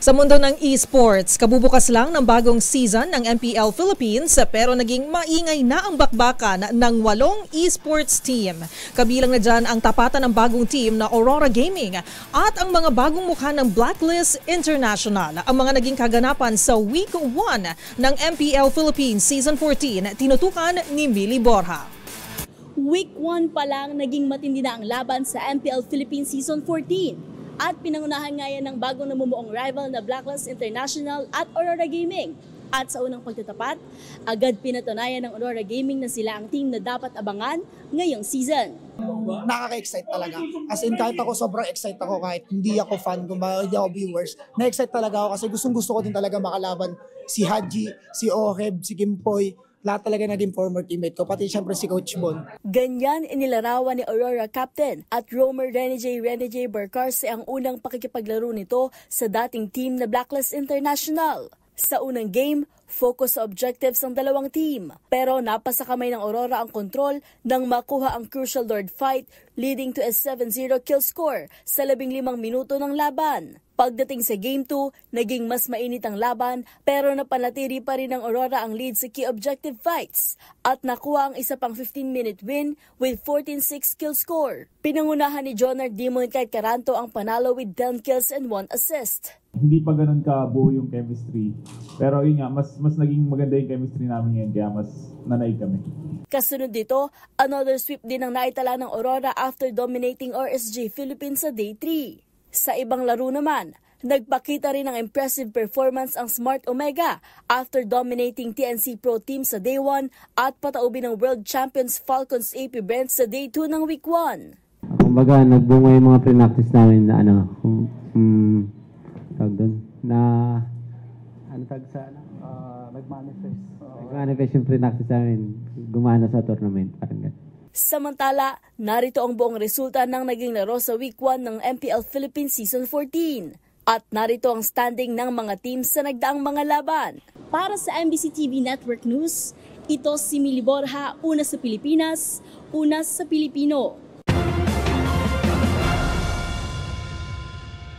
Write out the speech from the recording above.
Sa mundo ng esports, kabubukas lang ng bagong season ng MPL Philippines pero naging maingay na ang bakbakan ng 8 esports team. Kabilang na dyan ang tapatan ng bagong team na Aurora Gaming at ang mga bagong mukha ng Blacklist International. Ang mga naging kaganapan sa Week 1 ng MPL Philippines Season 14 tinutukan ni Millie Borja. Week 1 pa lang naging matindi na ang laban sa MPL Philippines Season 14. At pinangunahan nga yan ng bagong namumuong rival na Blacklist International at Aurora Gaming. At sa unang pagtatapat, agad pinatunayan ng Aurora Gaming na sila ang team na dapat abangan ngayong season. Nakaka-excite talaga. As in, kahit ako sobrang excite ako, kahit hindi ako fan, kung hindi ako viewers, na-excite talaga ako kasi gustong-gusto ko din talaga makalaban si Haji, si Oheb, si Kimpoy, lahat talaga naging former teammate ko, pati siyempre si Coach Bon. Ganyan inilarawan ni Aurora Captain at roamer Rene J. Barcarce ang unang pakikipaglaro nito sa dating team na Blacklist International. Sa unang game, focus sa objectives ng dalawang team. Pero napasa kamay ng Aurora ang kontrol nang makuha ang crucial Lord fight leading to a 7-0 kill score sa 15 minuto ng laban. Pagdating sa Game 2, naging mas mainit ang laban pero napanatili pa rin ng Aurora ang lead sa key objective fights at nakuha ang isa pang 15-minute win with 14-6 kill score. Pinangunahan ni Jonar Dimon kahit Caranto ang panalo with 10 kills and 1 assist. Hindi pa ganun kabuo yung chemistry. Pero yun nga, mas naging maganda yung chemistry namin ngayon kaya mas nanaig kami. Kasunod dito, another sweep din ang naitala ng Aurora after dominating RSG Philippines sa Day 3. Sa ibang laro naman, nagpakita rin ng impressive performance ang Smart Omega after dominating TNC Pro Team sa Day 1 at pataubin ng World Champions Falcons AP Brent sa Day 2 ng Week 1. Kumbaga, nagbunga yung mga pre-practice namin na tawag doon, na nag-manifest. Nag-manifest yung pre-practice namin, gumana sa tournament, parang gano'n. Samantala, narito ang buong resulta ng naging laro sa Week 1 ng MPL Philippines Season 14. At narito ang standing ng mga teams sa nagdaang mga laban. Para sa MBC TV Network News, ito si Millie Borja, una sa Pilipinas, una sa Pilipino.